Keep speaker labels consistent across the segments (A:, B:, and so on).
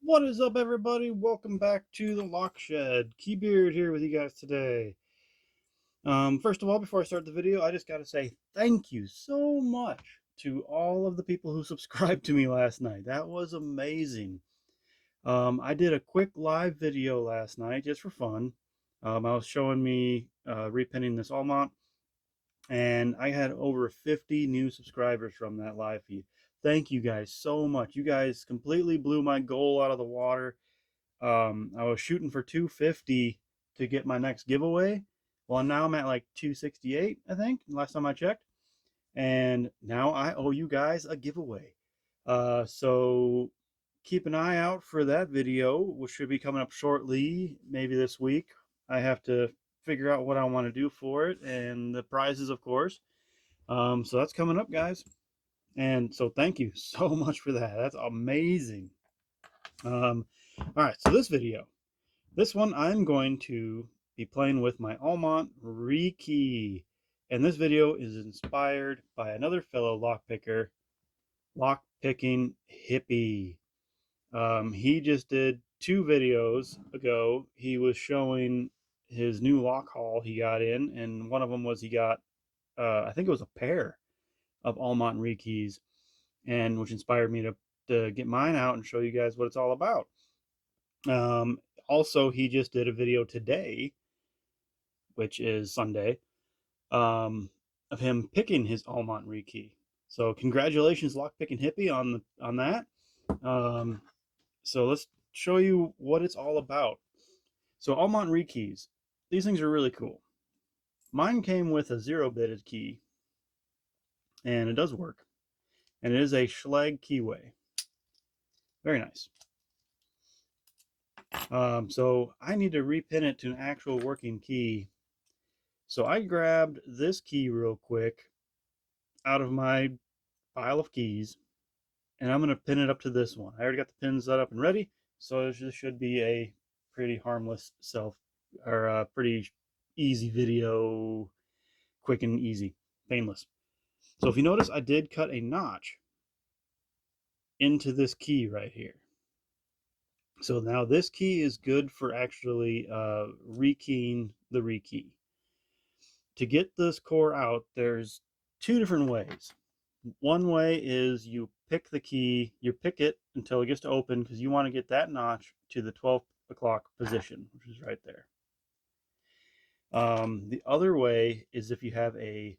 A: What is up, everybody? Welcome back to the Lock Shed. Keybeard here with you guys today. First of all, before I start the video, I just got to say thank you so much to all of the people who subscribed to me last night. That was amazing. I did a quick live video last night just for fun. I was showing me repinning this Almont, and I had over 50 new subscribers from that live feed. Thank you guys so much. You guys completely blew my goal out of the water. I was shooting for 250 to get my next giveaway. Well, now I'm at like 268, I think, last time I checked. And now I owe you guys a giveaway. So keep an eye out for that video, which should be coming up shortly, maybe this week. I have to figure out what I want to do for it and the prizes, of course. So that's coming up, guys. And so thank you so much for that. That's amazing. All right, so this one I'm going to be playing with my Almont Rekey. And this video is inspired by another fellow lockpicking hippie. He just did 2 videos ago. He was showing his new lock haul he got in, and one of them was he got, I think it was a pair of Almont Rekeys, and which inspired me to get mine out and show you guys what it's all about. Also, he just did a video today, which is Sunday, of him picking his Almont Rekey. So congratulations, lockpicking hippie, on that. So let's show you what it's all about. So Almont Rekeys, these things are really cool. Mine came with a 0-bitted key, and it does work. And it is a Schlage keyway. Very nice. So I need to repin it to an actual working key. So I grabbed this key real quick out of my pile of keys, and I'm going to pin it up to this one. I already got the pins set up and ready, so this should be a pretty harmless pretty easy video, quick and easy, painless. So if you notice, I did cut a notch into this key right here. So now this key is good for actually rekeying the rekey. To get this core out, there's 2 different ways. One way is you pick the key, you pick it until it gets to open, because you want to get that notch to the 12 o'clock position, which is right there. The other way is if you have a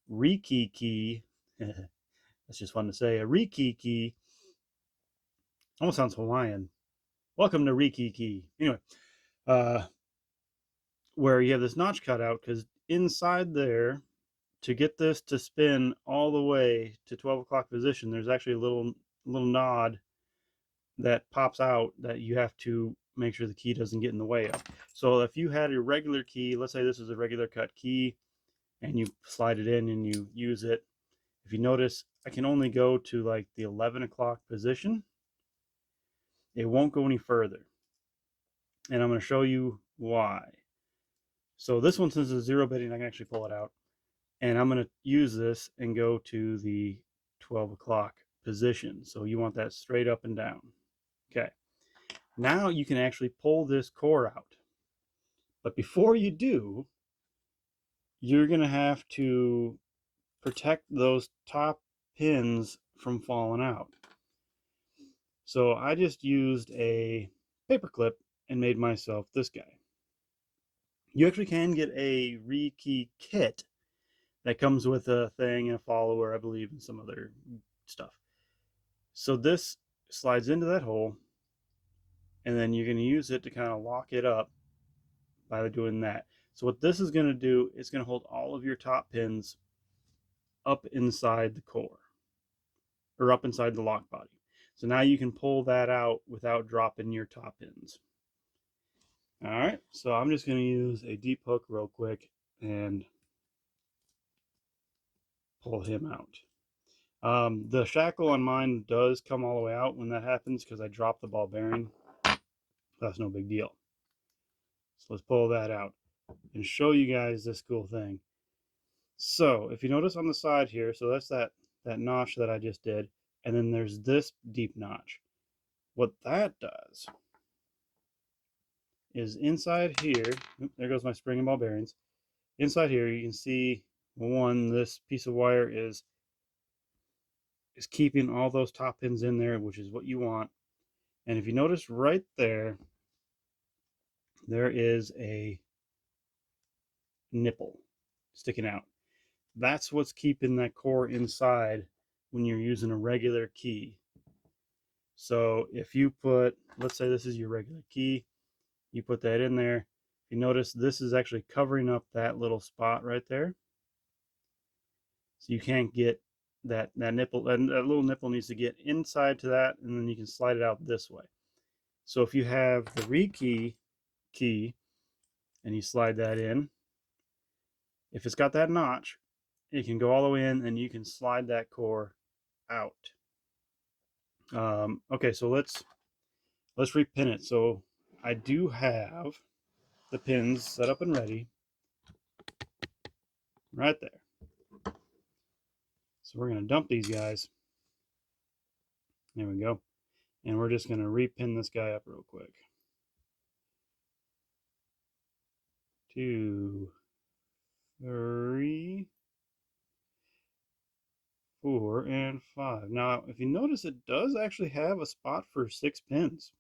A: rekey key, that's just fun to say, a rekey key, almost sounds Hawaiian. Welcome to Rekey key. Anyway, where you have this notch cut out, because inside there, to get this to spin all the way to 12 o'clock position, there's actually a little nod that pops out that you have to make sure the key doesn't get in the way of. So if you had a regular key, let's say this is a regular cut key, and you slide it in and you use it, if you notice, I can only go to like the 11 o'clock position. It won't go any further. And I'm going to show you why. So this one, since it's 0-bitting, I can actually pull it out. And I'm going to use this and go to the 12 o'clock position. So you want that straight up and down. Okay. Now you can actually pull this core out. But before you do, you're going to have to protect those top pins from falling out. So I just used a paper clip and made myself this guy. You actually can get a rekey kit that comes with a thing and a follower, I believe, and some other stuff. So this slides into that hole, and then you're going to use it to kind of lock it up by doing that. So what this is going to do, it's going to hold all of your top pins up inside the core, or up inside the lock body. So now you can pull that out without dropping your top pins. All right, so I'm just going to use a deep hook real quick and pull him out. The shackle on mine does come all the way out when that happens because I dropped the ball bearing. That's no big deal. So let's pull that out and show you guys this cool thing. So if you notice on the side here, so that's that notch that I just did, and then there's this deep notch. What that does is inside here, there goes my spring and ball bearings. Inside here you can see, one, this piece of wire is keeping all those top pins in there, which is what you want. And if you notice right there, there is a nipple sticking out. That's what's keeping that core inside when you're using a regular key. So if you put, let's say this is your regular key, you put that in there. If you notice, this is actually covering up that little spot right there. So you can't get that nipple, and that little nipple needs to get inside to that, and then you can slide it out this way. So if you have the Rekey key and you slide that in, if it's got that notch, it can go all the way in and you can slide that core out. Okay, so let's repin it. So I do have the pins set up and ready right there. So we're going to dump these guys. There we go. And we're just going to repin this guy up real quick. 2, 3, 4, and 5. Now, if you notice, it does actually have a spot for 6 pins.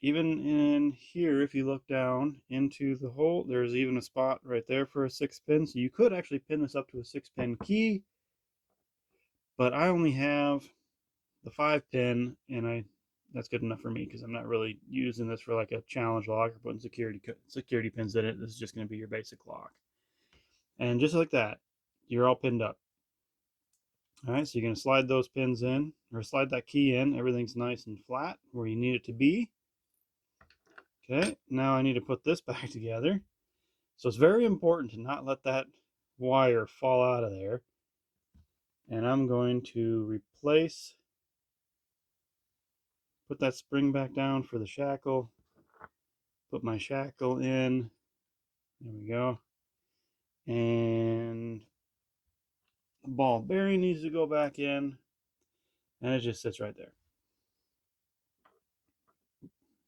A: Even in here, if you look down into the hole, there's even a spot right there for a 6 pin. So you could actually pin this up to a 6 pin key, but I only have the 5 pin, and that's good enough for me because I'm not really using this for like a challenge lock or putting security pins in it. This is just going to be your basic lock. And just like that, you're all pinned up. All right, so you're going to slide those pins in, or slide that key in. Everything's nice and flat where you need it to be. Okay, now I need to put this back together. So it's very important to not let that wire fall out of there. And I'm going to put that spring back down for the shackle, put my shackle in, there we go, and the ball bearing needs to go back in, and it just sits right there.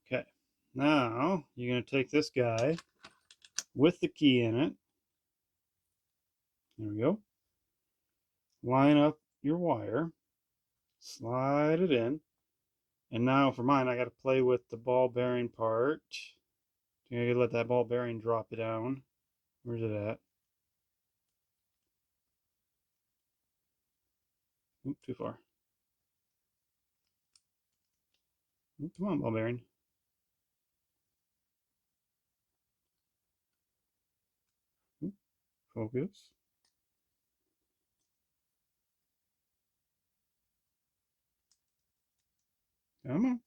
A: Okay, now you're going to take this guy with the key in it, there we go, line up your wire, slide it in, and now for mine I got to play with the ball bearing part. I gotta let that ball bearing drop it down. Where's it at? Oop, too far. Oop, come on, ball bearing. Oop, focus. Come on.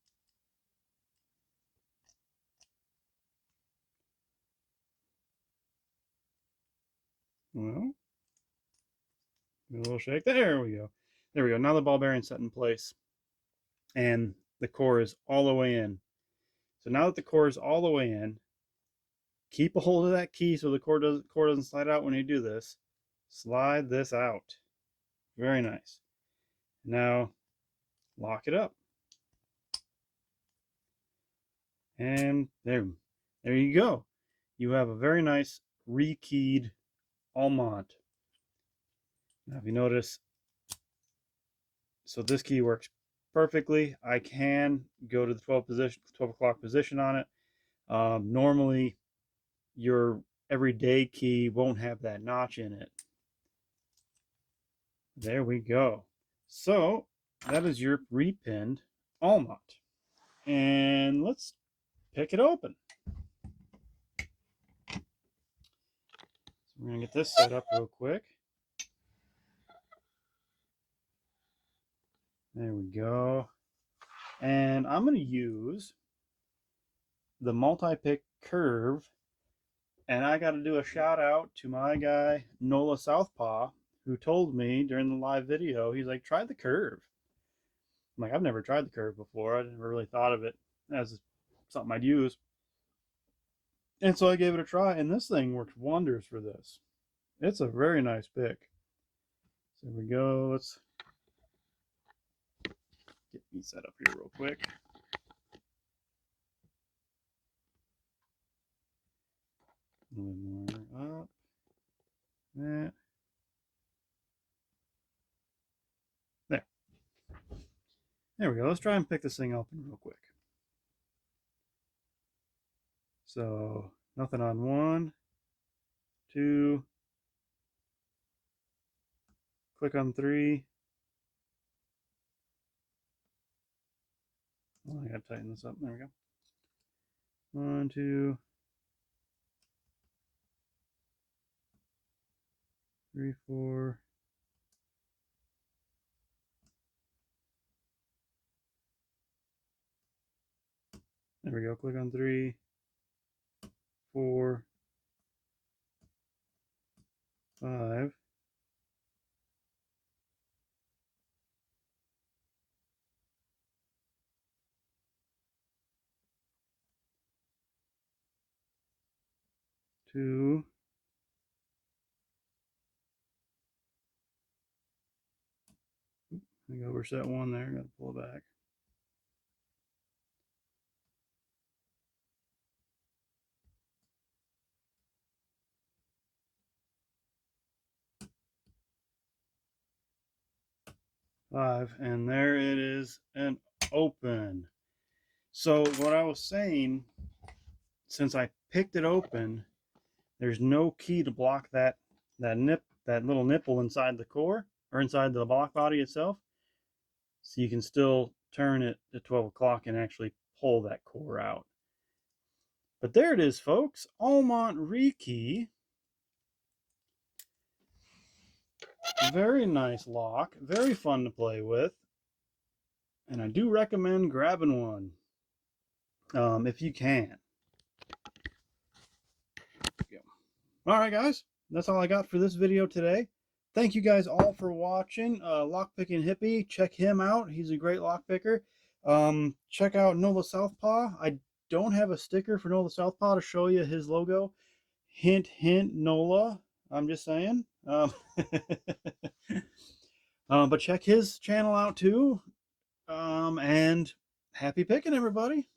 A: Well, a little shake. There we go. There we go. Now the ball bearing's set in place, and the core is all the way in. So now that the core is all the way in, keep a hold of that key so the core doesn't slide out when you do this. Slide this out. Very nice. Now lock it up. And there you go. You have a very nice rekeyed Almont. Now if you notice, so this key works perfectly. I can go to the 12 o'clock position on it. Normally your everyday key won't have that notch in it. There we go. So that is your repinned Almont. And let's pick it open. So we're going to get this set up real quick. There we go. And I'm going to use the multi-pick curve. And I got to do a shout out to my guy, Nola Southpaw, who told me during the live video, he's like, try the curve. I'm like, I've never tried the curve before. I never really thought of it as something I'd use. And so I gave it a try, and this thing works wonders for this. It's a very nice pick. So there we go. Get me set up here real quick. A little more up. That. There. There we go. Let's try and pick this thing open real quick. So nothing on 1, 2. Click on 3. Oh, I gotta tighten this up. There we go. 1, 2, 3, 4. There we go. Click on 3, 4, 5. Two. I think I overset one there. Got to pull it back. Five, and there it is, and open. So what I was saying, since I picked it open, there's no key to block that little nipple inside the core or inside the block body itself. So you can still turn it to 12 o'clock and actually pull that core out. But there it is, folks. Almont Rekey. Very nice lock. Very fun to play with. And I do recommend grabbing one if you can. All right, guys. That's all I got for this video today. Thank you guys all for watching. Lockpicking Hippie. Check him out. He's a great lockpicker. Check out Nola Southpaw. I don't have a sticker for Nola Southpaw to show you his logo. Hint, hint, Nola. I'm just saying. But check his channel out too. And happy picking, everybody.